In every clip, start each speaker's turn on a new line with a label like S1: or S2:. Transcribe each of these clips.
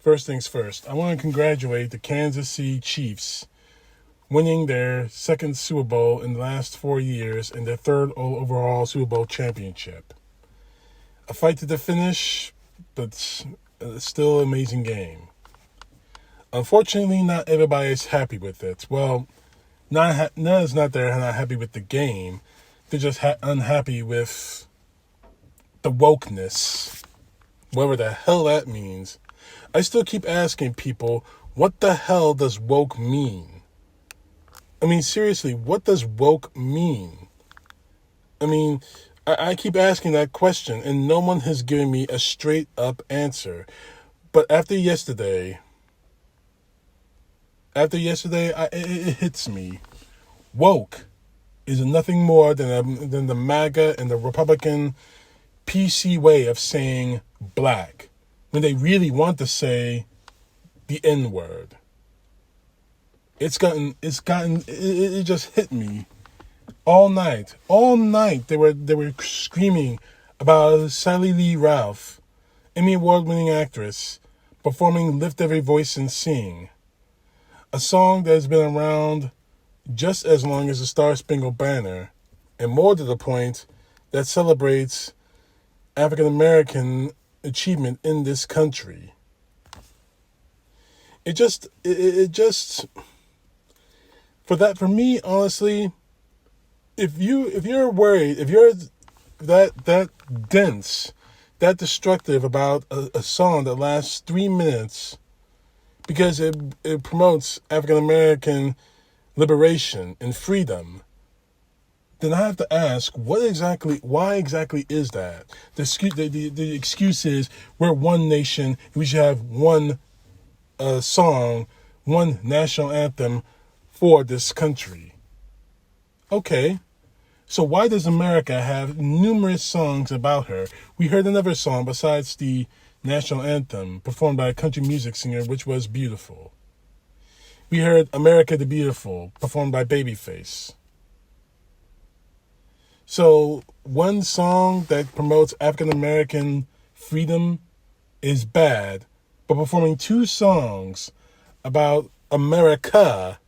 S1: First things first, I want to congratulate the Kansas City Chiefs winning their second Super Bowl in the last 4 years and their third overall Super Bowl championship. A fight to the finish, but still an amazing game. Unfortunately, not everybody is happy with it. Well, not they're not happy with the game. They're just unhappy with the wokeness, whatever the hell that means. I still keep asking people, what the hell does woke mean? I mean, seriously, what does woke mean? I mean, I keep asking that question, and no one has given me a straight-up answer. But after yesterday, it hits me. Woke is nothing more than the Maga and the Republican PC way of saying black when they really want to say the N-word. It just hit me all night. All night they were screaming about Sally Lee Ralph, Emmy Award-winning actress, performing Lift Every Voice and Sing, a song that has been around just as long as the Star-Spangled Banner, and more to the point, that celebrates African American achievement in this country. It just for me, honestly, if you're worried, if you're that dense, that destructive about a song that lasts 3 minutes because it promotes African American liberation and freedom, then I have to ask, why exactly is that? The excuse is we're one nation, we should have one song, one national anthem for this country. Okay, so why does America have numerous songs about her? We heard another song besides the national anthem performed by a country music singer, which was beautiful. We heard America the Beautiful, performed by Babyface. So one song that promotes African American freedom is bad, but performing two songs about America,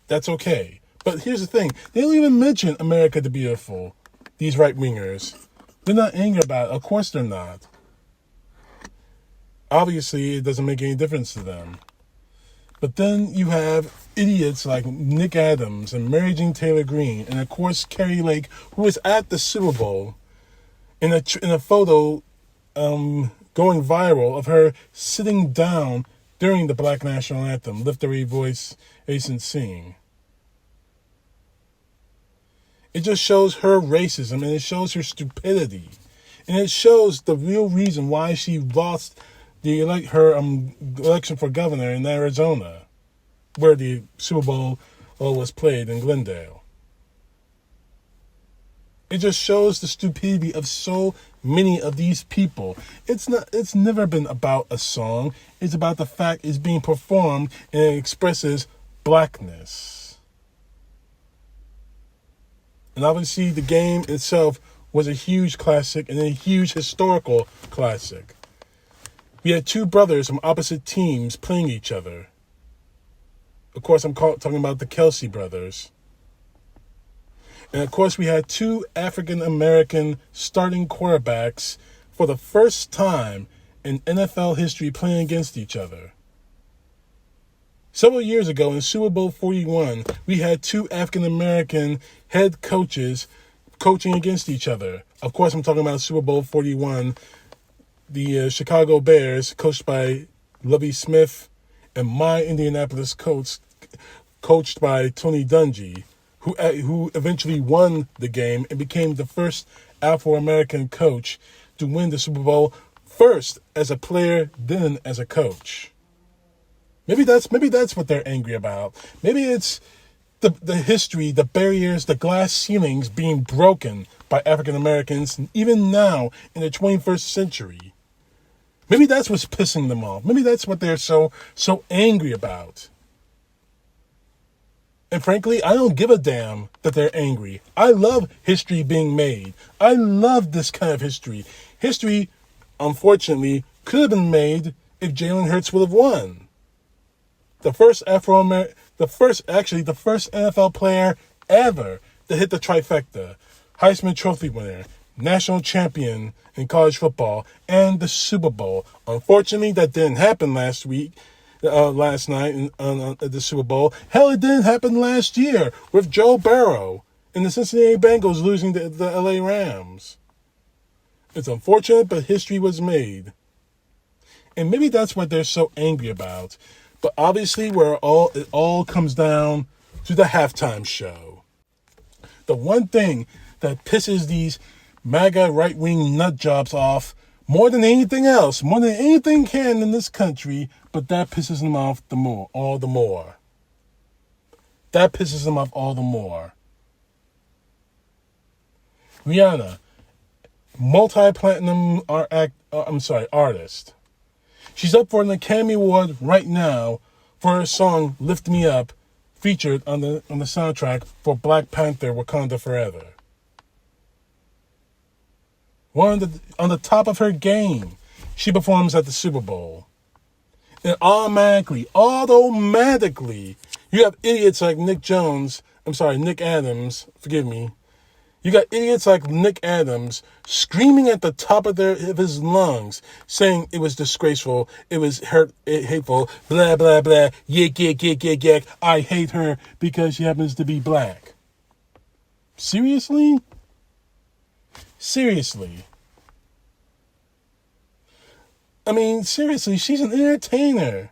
S1: that's okay. But here's the thing, they don't even mention America the Beautiful, these right-wingers. They're not angry about it. Of course they're not. Obviously, it doesn't make any difference to them. But then you have idiots like Nick Adams and Mary Jean Taylor Greene, and of course Carrie Lake, who was at the Super Bowl in a photo going viral of her sitting down during the Black National Anthem, Lift Every Voice, Ace and Sing. It just shows her racism, and it shows her stupidity, and it shows the real reason why she lost her election for governor in Arizona, where the Super Bowl was played in Glendale. It just shows the stupidity of so many of these people. It's never been about a song. It's about the fact it's being performed and it expresses blackness. And obviously the game itself was a huge classic and a huge historical classic. We had two brothers from opposite teams playing each other. Of course, I'm talking about the Kelsey brothers. And of course, we had two African-American starting quarterbacks for the first time in NFL history playing against each other. Several years ago in Super Bowl 41, we had two African-American head coaches coaching against each other. Of course, I'm talking about Super Bowl 41, the Chicago Bears, coached by Lovie Smith, and my Indianapolis coach, coached by Tony Dungy, who eventually won the game and became the first Afro American coach to win the Super Bowl, first as a player, then as a coach. Maybe that's what they're angry about. Maybe it's the history, the barriers, the glass ceilings being broken by African Americans, even now in the 21st century. Maybe that's what's pissing them off. Maybe that's what they're so angry about. And frankly, I don't give a damn that they're angry. I love history being made. I love this kind of history. History, unfortunately, could have been made if Jalen Hurts would have won. The first NFL player ever to hit the trifecta. Heisman Trophy winner, national champion in college football, and the Super Bowl. Unfortunately, that didn't happen last night at the Super Bowl. Hell, it didn't happen last year with Joe Burrow and the Cincinnati Bengals losing to the LA Rams. It's unfortunate, but history was made. And maybe that's what they're so angry about. But obviously, it all comes down to the halftime show. The one thing that pisses these MAGA right-wing nut jobs off more than anything else, more than anything can in this country, but that pisses them off all the more. That pisses them off all the more. Rihanna, multi-platinum artist. She's up for an Academy Award right now for her song "Lift Me Up," featured on the soundtrack for Black Panther: Wakanda Forever. On the top of her game, she performs at the Super Bowl. And automatically, you have idiots like Nick Adams, forgive me. You got idiots like Nick Adams screaming at the top of his lungs, saying it was disgraceful, it was hateful, blah, blah, blah, yak, I hate her because she happens to be black. Seriously? Seriously. I mean, seriously, she's an entertainer.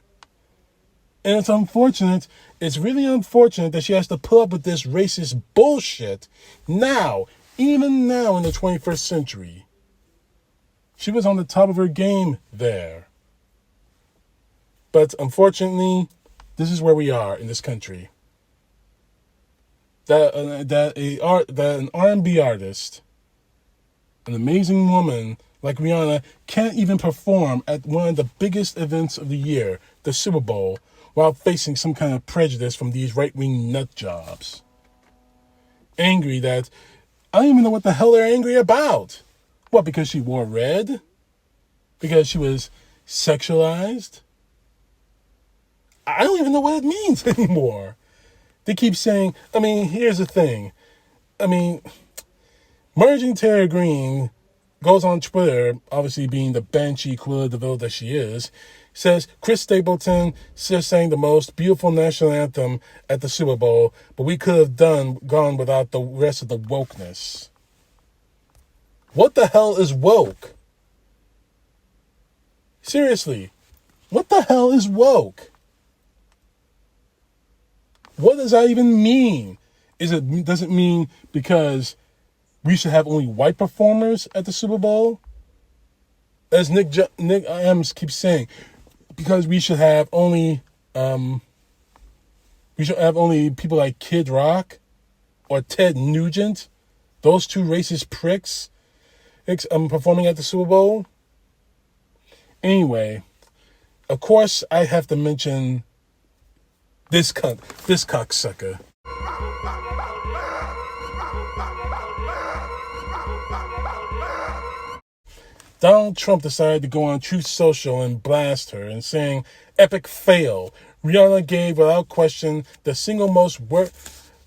S1: And it's unfortunate, it's really unfortunate that she has to put up with this racist bullshit now, even now in the 21st century. She was on the top of her game there. But unfortunately, this is where we are in this country. That an R&B artist, an amazing woman like Rihanna, can't even perform at one of the biggest events of the year, the Super Bowl, while facing some kind of prejudice from these right-wing nut jobs. Angry that I don't even know what the hell they're angry about. What, because she wore red? Because she was sexualized? I don't even know what it means anymore. They keep saying, here's the thing. Marjorie Taylor Greene goes on Twitter, obviously being the banshee Cruella de Vil that she is, says Chris Stapleton just sang the most beautiful national anthem at the Super Bowl, but we could have gone without the rest of the wokeness. What the hell is woke? Seriously, what the hell is woke? What does that even mean? Does it mean because we should have only white performers at the Super Bowl? As Nick Adams keeps saying, because we should have only people like Kid Rock or Ted Nugent, those two racist pricks, performing at the Super Bowl. Anyway, of course I have to mention this cocksucker. Donald Trump decided to go on Truth Social and blast her and saying, "Epic fail. Rihanna gave without question the single worst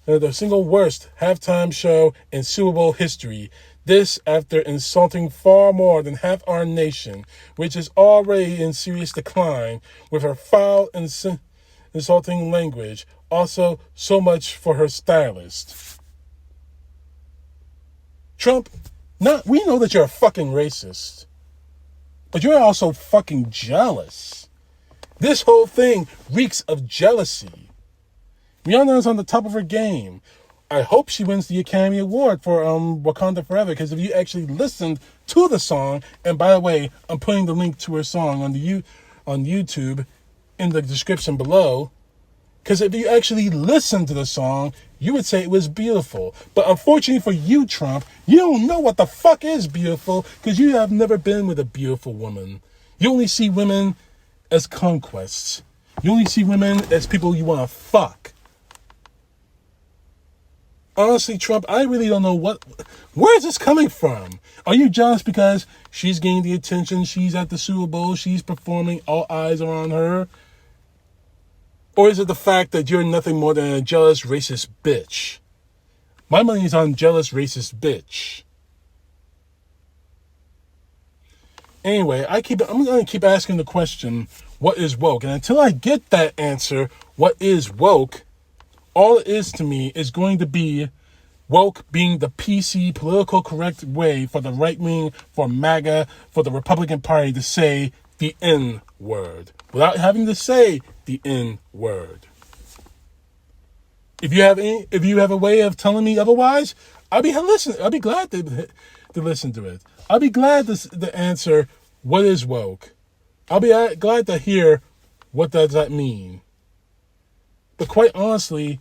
S1: halftime show in Super Bowl history. This after insulting far more than half our nation, which is already in serious decline with her foul and insulting language. Also, so much for her stylist." Trump, we know that you're a fucking racist, but you're also fucking jealous. This whole thing reeks of jealousy. Rihanna is on the top of her game. I hope she wins the Academy Award for Wakanda Forever, because if you actually listened to the song, and by the way, I'm putting the link to her song on YouTube in the description below, because if you actually listened to the song, you would say it was beautiful. But unfortunately for you, Trump, you don't know what the fuck is beautiful, because you have never been with a beautiful woman. You only see women as conquests. You only see women as people you want to fuck. honestly, Trump, I really don't know where is this coming from? Are you jealous because she's getting the attention, she's at the Super Bowl, she's performing, all eyes are on her? Or is it the fact that you're nothing more than a jealous, racist bitch? My money is on jealous, racist bitch. Anyway, I'm going to keep asking the question, what is woke? And until I get that answer, what is woke, all it is to me is going to be woke being the PC, political correct way for the right wing, for MAGA, for the Republican Party to say the N word without having to say the N word. If you have a way of telling me otherwise, I'll be glad to listen to it. I'll be glad to answer what is woke. I'll be glad to hear what does that mean. But quite honestly,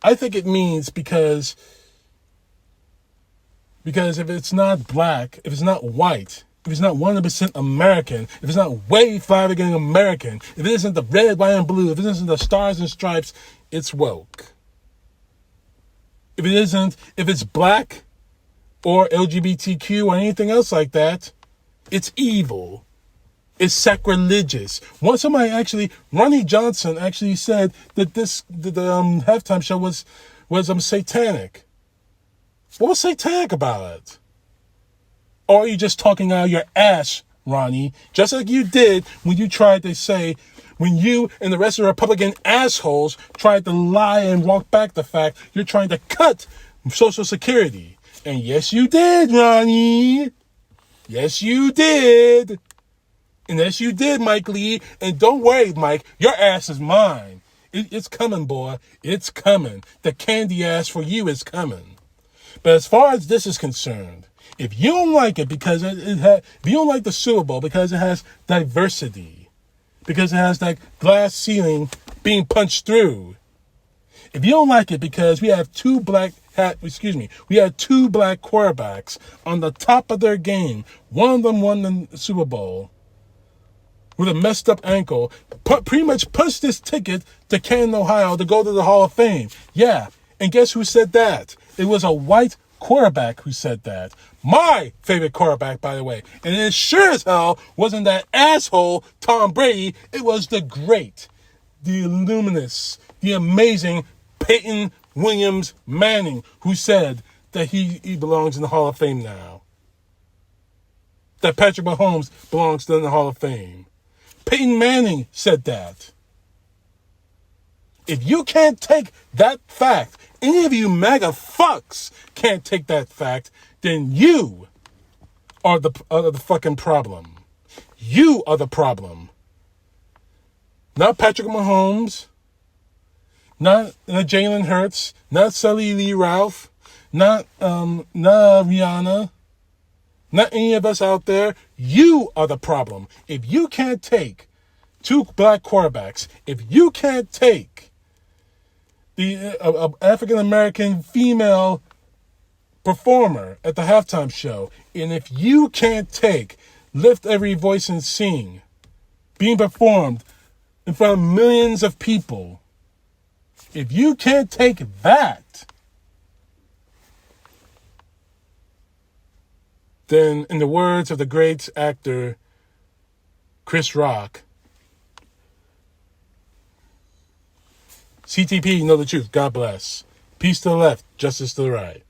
S1: I think it means because if it's not black, if it's not white, if it's not 100% American, if it's not way flavor-getting American, if it isn't the red, white, and blue, if it isn't the stars and stripes, it's woke. If it's black or LGBTQ or anything else like that, it's evil. It's sacrilegious. Ronnie Johnson actually said that the halftime show was satanic. What was satanic about it? Or are you just talking out of your ass, Ronnie? Just like you did when you tried to say, when you and the rest of the Republican assholes tried to lie and walk back the fact you're trying to cut Social Security. And yes, you did, Ronnie. Yes, you did. And yes, you did, Mike Lee. And don't worry, Mike, your ass is mine. It's coming, boy. It's coming. The candy ass for you is coming. But as far as this is concerned, if you don't like it because if you don't like the Super Bowl because it has diversity, because it has that glass ceiling being punched through, if you don't like it because we have two black quarterbacks on the top of their game, one of them won the Super Bowl with a messed up ankle, pretty much punched this ticket to Canton, Ohio to go to the Hall of Fame. Yeah, and guess who said that? It was a white quarterback who said that. My favorite quarterback, by the way. And it sure as hell wasn't that asshole Tom Brady. It was the great, the luminous, the amazing Peyton Williams Manning who said that he belongs in the Hall of Fame now. That Patrick Mahomes belongs in the Hall of Fame. Peyton Manning said that. If you can't take that fact, any of you MAGA fucks can't take that fact, then you are the fucking problem. You are the problem. Not Patrick Mahomes, not Jalen Hurts, not Sully Lee Ralph, not Rihanna, not any of us out there. You are the problem. If you can't take two black quarterbacks, if you can't take the African American female performer at the halftime show, and if you can't take Lift Every Voice and Sing being performed in front of millions of people, if you can't take that, then in the words of the great actor Chris Rock, CTP Know The Truth. God bless. Peace to the left, justice to the right.